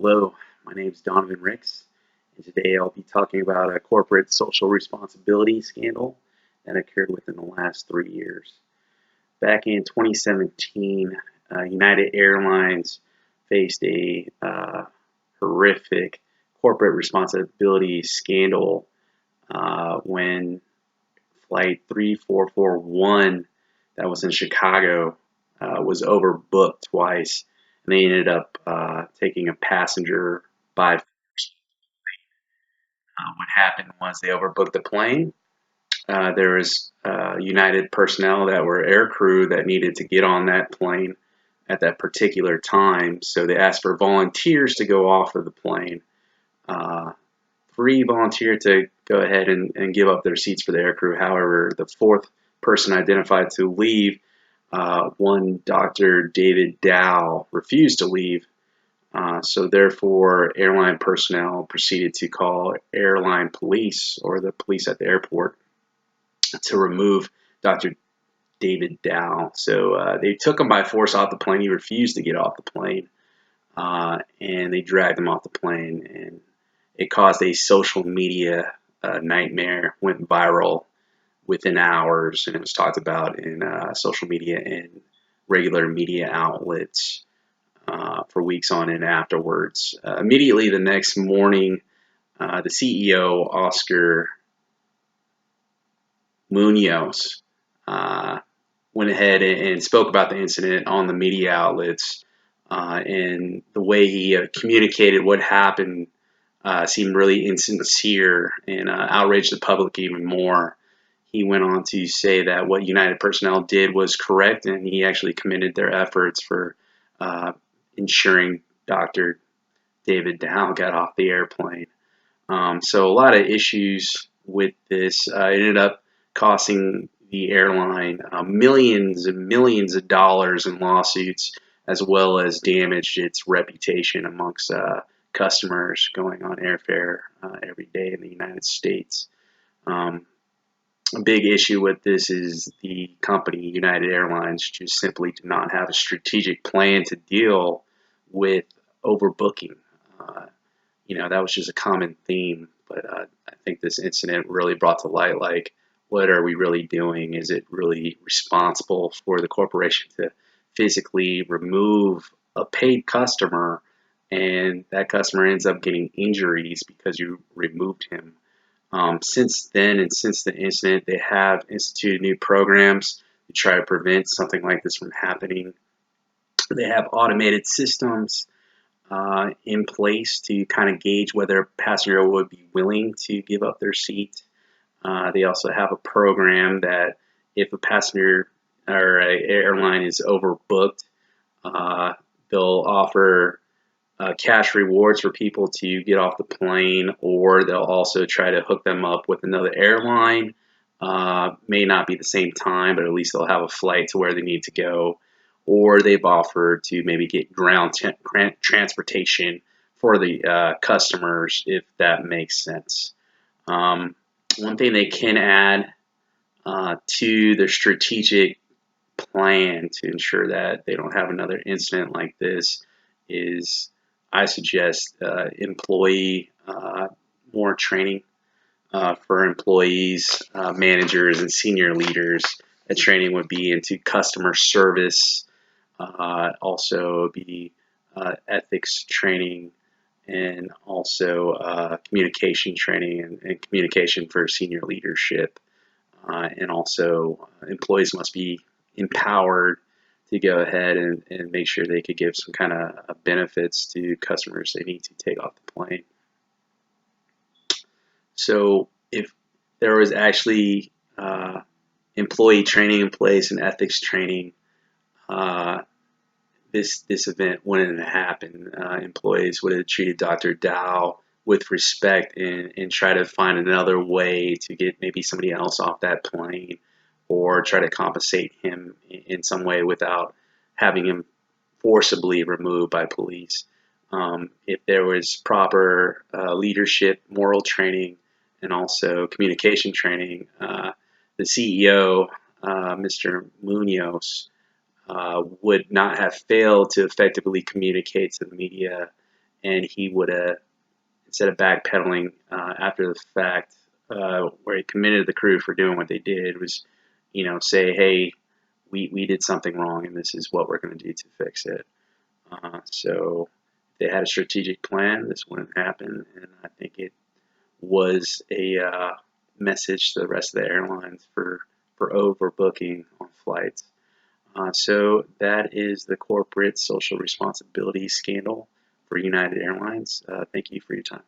Hello, my name is Donovan Ricks, and today I'll be talking about a corporate social responsibility scandal that occurred within the last 3 years. Back in 2017, United Airlines faced a horrific corporate responsibility scandal when Flight 3441 that was in Chicago was overbooked twice, and they ended up taking a passenger by force. What happened was they overbooked the plane. There was United personnel that were air crew that needed to get on that plane at that particular time, so they asked for volunteers to go off of the plane. Uh, Three volunteered to go ahead and give up their seats for the aircrew. However, the fourth person identified to leave, one Dr. David Dow, refused to leave. So therefore, airline personnel proceeded to call airline police or the police at the airport to remove Dr. David Dow. So they took him by force off the plane. He refused to get off the plane, and they dragged him off the plane, and it caused a social media nightmare. Went viral within hours, and it was talked about in social media and regular media outlets for weeks on end afterwards. Immediately the next morning, the CEO, Oscar Munoz, went ahead and spoke about the incident on the media outlets, and the way he communicated what happened seemed really insincere and outraged the public even more. He went on to say that what United personnel did was correct, and he actually commended their efforts for ensuring Dr. David Dow got off the airplane. So a lot of issues with this. It ended up costing the airline millions and millions of dollars in lawsuits, as well as damaged its reputation amongst customers going on airfare every day in the United States. A big issue with this is the company, United Airlines, just simply did not have a strategic plan to deal with overbooking. Uh, that was just a common theme, but I think this incident really brought to light, like, what are we really doing? Is it really responsible for the corporation to physically remove a paid customer, and that customer ends up getting injuries because you removed him? Since then, and since the incident, they have instituted new programs to try to prevent something like this from happening. They have automated systems in place to kind of gauge whether a passenger would be willing to give up their seat. They also have a program that if a passenger or an airline is overbooked, uh, they'll offer cash rewards for people to get off the plane, or they'll also try to hook them up with another airline. May not be the same time, but at least they'll have a flight to where they need to go. Or they've offered to maybe get ground transportation for the customers, if that makes sense. One thing they can add to their strategic plan to ensure that they don't have another incident like this is, I suggest, employee more training for employees, managers, and senior leaders. That training would be into customer service, also be ethics training, and also communication training and communication for senior leadership. And also, employees must be empowered to go ahead and make sure they could give some kind of benefits to customers they need to take off the plane. So if there was actually employee training in place and ethics training, uh, this event wouldn't have happened. Employees would have treated Dr. Dow with respect and try to find another way to get maybe somebody else off that plane, or try to compensate him in some way without having him forcibly removed by police. If there was proper leadership, moral training, and also communication training, the CEO, Mr. Munoz, would not have failed to effectively communicate to the media and he would have, instead of backpedaling after the fact, where he committed the crew for doing what they did, was, say, hey, we did something wrong, and this is what we're going to do to fix it. So if they had a strategic plan, this wouldn't happen, and I think it was a message to the rest of the airlines for overbooking on flights. So that is the corporate social responsibility scandal for United Airlines. Thank you for your time.